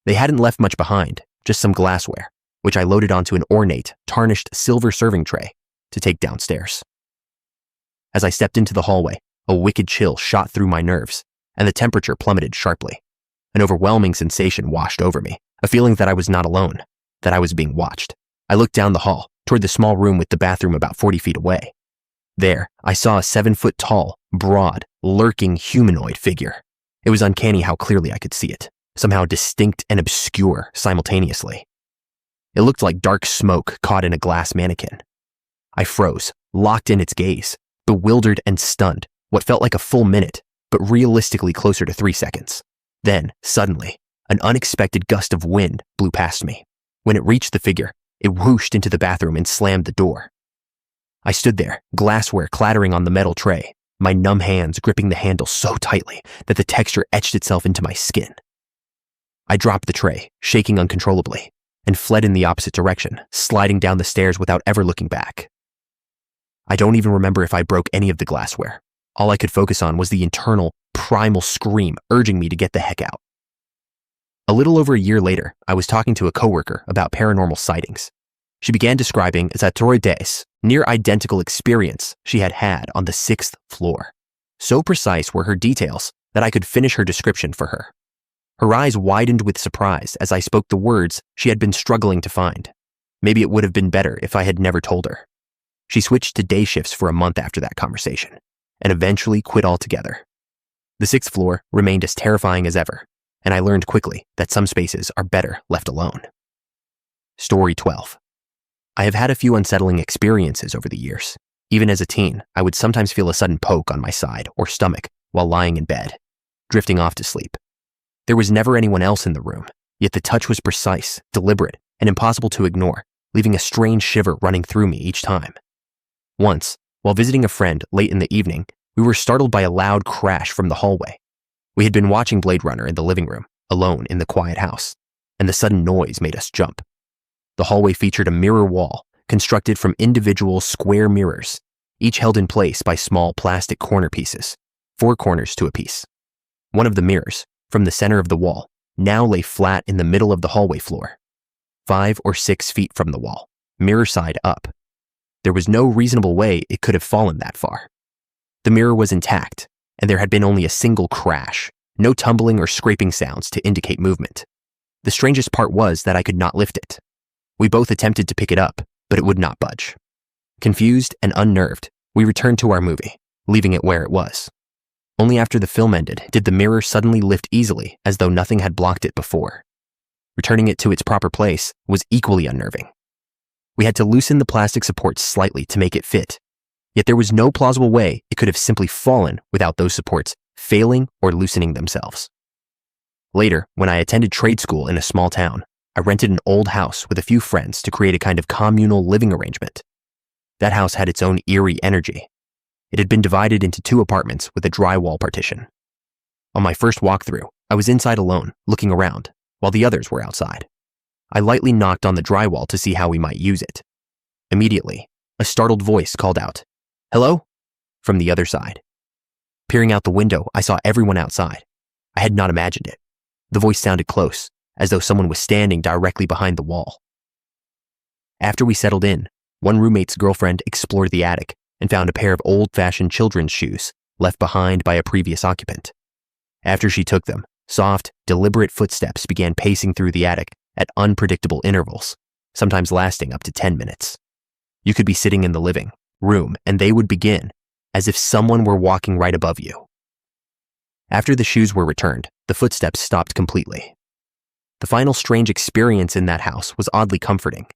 They hadn't left much behind, just some glassware, which I loaded onto an ornate, tarnished silver serving tray to take downstairs. As I stepped into the hallway, a wicked chill shot through my nerves, and the temperature plummeted sharply. An overwhelming sensation washed over me, a feeling that I was not alone, that I was being watched. I looked down the hall, toward the small room with the bathroom about 40 feet away. There, I saw a 7-foot-tall, broad, lurking humanoid figure. It was uncanny how clearly I could see it, somehow distinct and obscure simultaneously. It looked like dark smoke caught in a glass mannequin. I froze, locked in its gaze, bewildered and stunned, what felt like a full minute, but realistically closer to 3 seconds. Then, suddenly, an unexpected gust of wind blew past me. When it reached the figure, it whooshed into the bathroom and slammed the door. I stood there, glassware clattering on the metal tray, my numb hands gripping the handle so tightly that the texture etched itself into my skin. I dropped the tray, shaking uncontrollably, and fled in the opposite direction, sliding down the stairs without ever looking back. I don't even remember if I broke any of the glassware. All I could focus on was the internal, primal scream urging me to get the heck out. A little over a year later, I was talking to a coworker about paranormal sightings. She began describing a torrides, near-identical experience she had had on the 6th floor. So precise were her details that I could finish her description for her. Her eyes widened with surprise as I spoke the words she had been struggling to find. Maybe it would have been better if I had never told her. She switched to day shifts for a month after that conversation, and eventually quit altogether. The 6th floor remained as terrifying as ever, and I learned quickly that some spaces are better left alone. Story 12. I have had a few unsettling experiences over the years. Even as a teen, I would sometimes feel a sudden poke on my side or stomach while lying in bed, drifting off to sleep. There was never anyone else in the room, yet the touch was precise, deliberate, and impossible to ignore, leaving a strange shiver running through me each time. Once, while visiting a friend late in the evening, we were startled by a loud crash from the hallway. We had been watching Blade Runner in the living room, alone in the quiet house, and the sudden noise made us jump. The hallway featured a mirror wall constructed from individual square mirrors, each held in place by small plastic corner pieces, 4 corners to a piece. One of the mirrors, from the center of the wall, now lay flat in the middle of the hallway floor, 5 or 6 feet from the wall, mirror side up. There was no reasonable way it could have fallen that far. The mirror was intact, and there had been only a single crash, no tumbling or scraping sounds to indicate movement. The strangest part was that I could not lift it. We both attempted to pick it up, but it would not budge. Confused and unnerved, we returned to our movie, leaving it where it was. Only after the film ended did the mirror suddenly lift easily as though nothing had blocked it before. Returning it to its proper place was equally unnerving. We had to loosen the plastic supports slightly to make it fit, yet there was no plausible way it could have simply fallen without those supports failing or loosening themselves. Later, when I attended trade school in a small town, I rented an old house with a few friends to create a kind of communal living arrangement. That house had its own eerie energy. It had been divided into 2 apartments with a drywall partition. On my first walkthrough, I was inside alone, looking around, while the others were outside. I lightly knocked on the drywall to see how we might use it. Immediately, a startled voice called out, "Hello?" from the other side. Peering out the window, I saw everyone outside. I had not imagined it. The voice sounded close, as though someone was standing directly behind the wall. After we settled in, one roommate's girlfriend explored the attic and found a pair of old-fashioned children's shoes left behind by a previous occupant. After she took them, soft, deliberate footsteps began pacing through the attic at unpredictable intervals, sometimes lasting up to 10 minutes. You could be sitting in the living room, and they would begin as if someone were walking right above you. After the shoes were returned, the footsteps stopped completely. The final strange experience in that house was oddly comforting.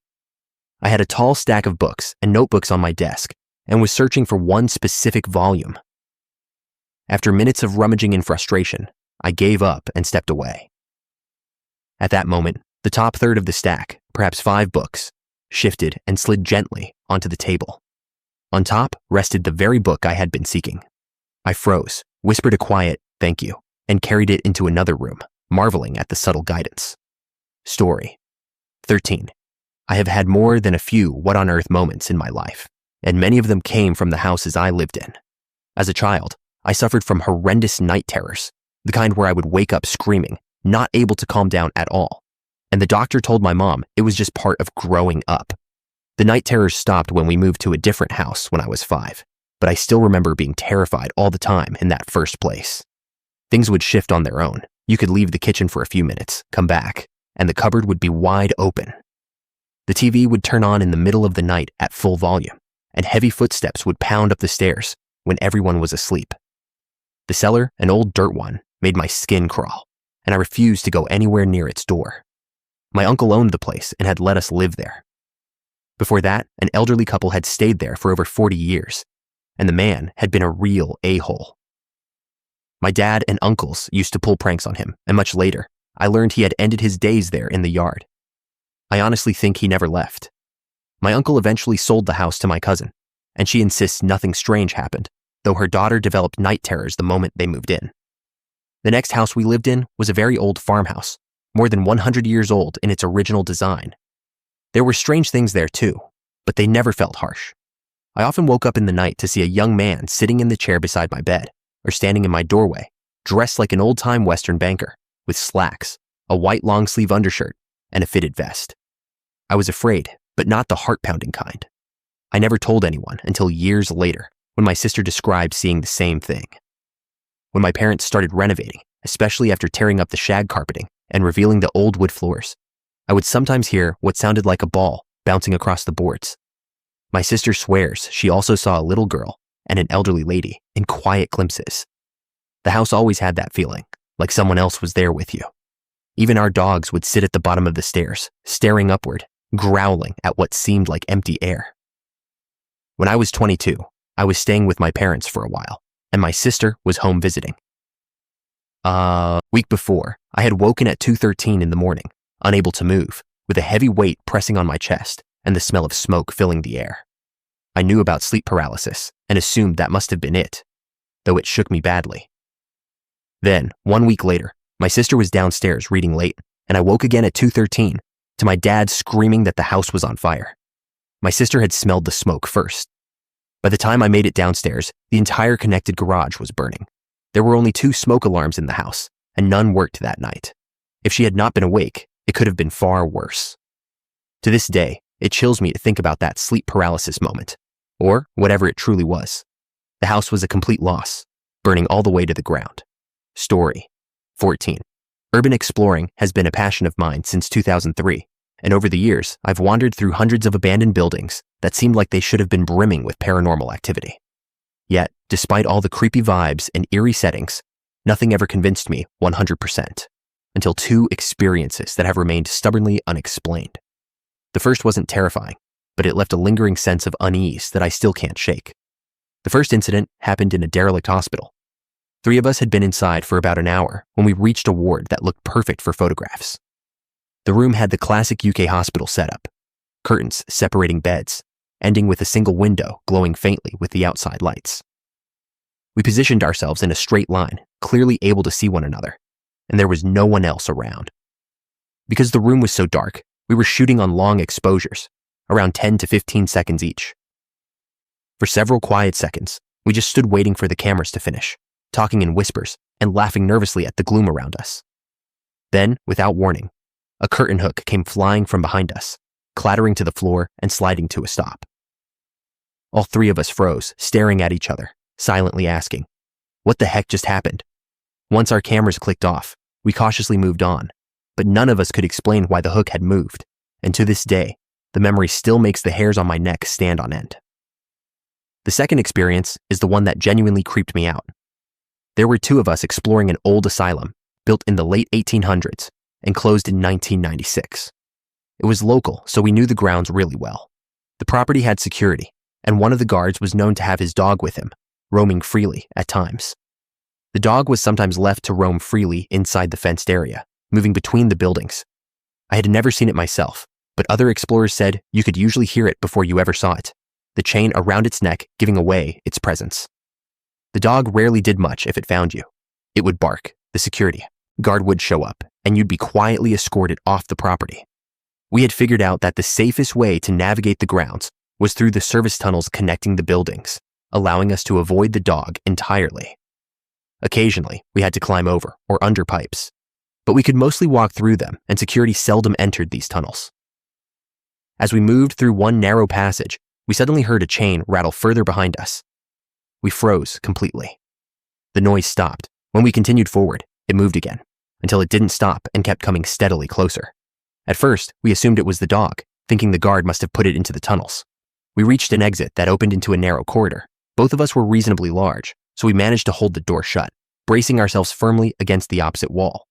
I had a tall stack of books and notebooks on my desk and was searching for one specific volume. After minutes of rummaging in frustration, I gave up and stepped away. At that moment, the top third of the stack, perhaps 5 books, shifted and slid gently onto the table. On top rested the very book I had been seeking. I froze, whispered a quiet "thank you," and carried it into another room, marveling at the subtle guidance. Story 13. I have had more than a few what-on-earth moments in my life, and many of them came from the houses I lived in. As a child, I suffered from horrendous night terrors, the kind where I would wake up screaming, not able to calm down at all. And the doctor told my mom it was just part of growing up. The night terrors stopped when we moved to a different house when I was 5, but I still remember being terrified all the time in that first place. Things would shift on their own. You could leave the kitchen for a few minutes, come back, and the cupboard would be wide open. The TV would turn on in the middle of the night at full volume, and heavy footsteps would pound up the stairs when everyone was asleep. The cellar, an old dirt one, made my skin crawl, and I refused to go anywhere near its door. My uncle owned the place and had let us live there. Before that, an elderly couple had stayed there for over 40 years, and the man had been a real a-hole. My dad and uncles used to pull pranks on him, and much later, I learned he had ended his days there in the yard. I honestly think he never left. My uncle eventually sold the house to my cousin, and she insists nothing strange happened, though her daughter developed night terrors the moment they moved in. The next house we lived in was a very old farmhouse, more than 100 years old in its original design. There were strange things there too, but they never felt harsh. I often woke up in the night to see a young man sitting in the chair beside my bed or standing in my doorway, dressed like an old-time Western banker, with slacks, a white long-sleeve undershirt, and a fitted vest. I was afraid, but not the heart-pounding kind. I never told anyone until years later, when my sister described seeing the same thing. When my parents started renovating, especially after tearing up the shag carpeting and revealing the old wood floors, I would sometimes hear what sounded like a ball bouncing across the boards. My sister swears she also saw a little girl and an elderly lady in quiet glimpses. The house always had that feeling, like someone else was there with you. Even our dogs would sit at the bottom of the stairs, staring upward, growling at what seemed like empty air. When I was 22, I was staying with my parents for a while, and my sister was home visiting. Week before, I had woken at 2:13 in the morning, unable to move, with a heavy weight pressing on my chest and the smell of smoke filling the air. I knew about sleep paralysis and assumed that must have been it, though it shook me badly. Then, 1 week later, my sister was downstairs reading late, and I woke again at 2:13 to my dad screaming that the house was on fire. My sister had smelled the smoke first. By the time I made it downstairs, the entire connected garage was burning. There were only 2 smoke alarms in the house, and none worked that night. If she had not been awake, it could have been far worse. To this day, it chills me to think about that sleep paralysis moment, or whatever it truly was. The house was a complete loss, burning all the way to the ground. Story 14. Urban exploring has been a passion of mine since 2003, and over the years, I've wandered through hundreds of abandoned buildings that seemed like they should have been brimming with paranormal activity. Yet, despite all the creepy vibes and eerie settings, nothing ever convinced me 100%, until 2 experiences that have remained stubbornly unexplained. The first wasn't terrifying, but it left a lingering sense of unease that I still can't shake. The first incident happened in a derelict hospital. 3 of us had been inside for about an hour when we reached a ward that looked perfect for photographs. The room had the classic UK hospital setup, curtains separating beds, ending with a single window glowing faintly with the outside lights. We positioned ourselves in a straight line, clearly able to see one another, and there was no one else around. Because the room was so dark, we were shooting on long exposures, around 10 to 15 seconds each. For several quiet seconds, we just stood waiting for the cameras to finish, talking in whispers and laughing nervously at the gloom around us. Then, without warning, a curtain hook came flying from behind us, clattering to the floor and sliding to a stop. All 3 of us froze, staring at each other, silently asking, "What the heck just happened?" Once our cameras clicked off, we cautiously moved on, but none of us could explain why the hook had moved, and to this day, the memory still makes the hairs on my neck stand on end. The second experience is the one that genuinely creeped me out. There were two of us exploring an old asylum built in the late 1800s and closed in 1996. It was local, so we knew the grounds really well. The property had security, and one of the guards was known to have his dog with him, roaming freely at times. The dog was sometimes left to roam freely inside the fenced area, moving between the buildings. I had never seen it myself, but other explorers said you could usually hear it before you ever saw it, the chain around its neck giving away its presence. The dog rarely did much if it found you. It would bark, the security guard would show up, and you'd be quietly escorted off the property. We had figured out that the safest way to navigate the grounds was through the service tunnels connecting the buildings, allowing us to avoid the dog entirely. Occasionally, we had to climb over or under pipes, but we could mostly walk through them, and security seldom entered these tunnels. As we moved through one narrow passage, we suddenly heard a chain rattle further behind us. We froze completely. The noise stopped. When we continued forward, it moved again, until it didn't stop and kept coming steadily closer. At first, we assumed it was the dog, thinking the guard must have put it into the tunnels. We reached an exit that opened into a narrow corridor. Both of us were reasonably large, so we managed to hold the door shut, bracing ourselves firmly against the opposite wall.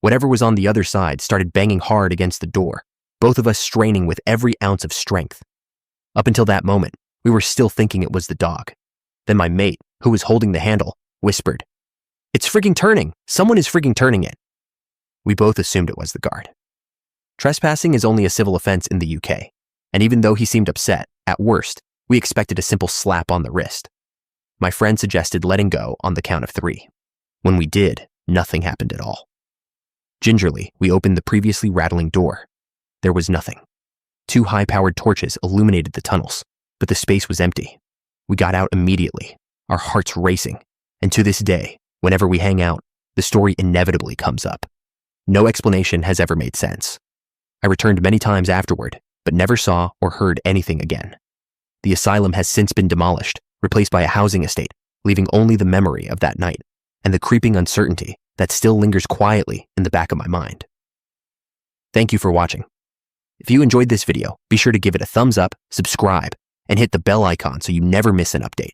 Whatever was on the other side started banging hard against the door, both of us straining with every ounce of strength. Up until that moment, we were still thinking it was the dog. Then my mate, who was holding the handle, whispered, "It's frigging turning! Someone is frigging turning it!" We both assumed it was the guard. Trespassing is only a civil offense in the UK, and even though he seemed upset, at worst, we expected a simple slap on the wrist. My friend suggested letting go on the count of 3. When we did, nothing happened at all. Gingerly, we opened the previously rattling door. There was nothing. 2 high-powered torches illuminated the tunnels, but the space was empty. We got out immediately, our hearts racing, and to this day, whenever we hang out, the story inevitably comes up. No explanation has ever made sense. I returned many times afterward, but never saw or heard anything again. The asylum has since been demolished, replaced by a housing estate, leaving only the memory of that night and the creeping uncertainty that still lingers quietly in the back of my mind. Thank you for watching. If you enjoyed this video, be sure to give it a thumbs up, subscribe, and hit the bell icon so you never miss an update.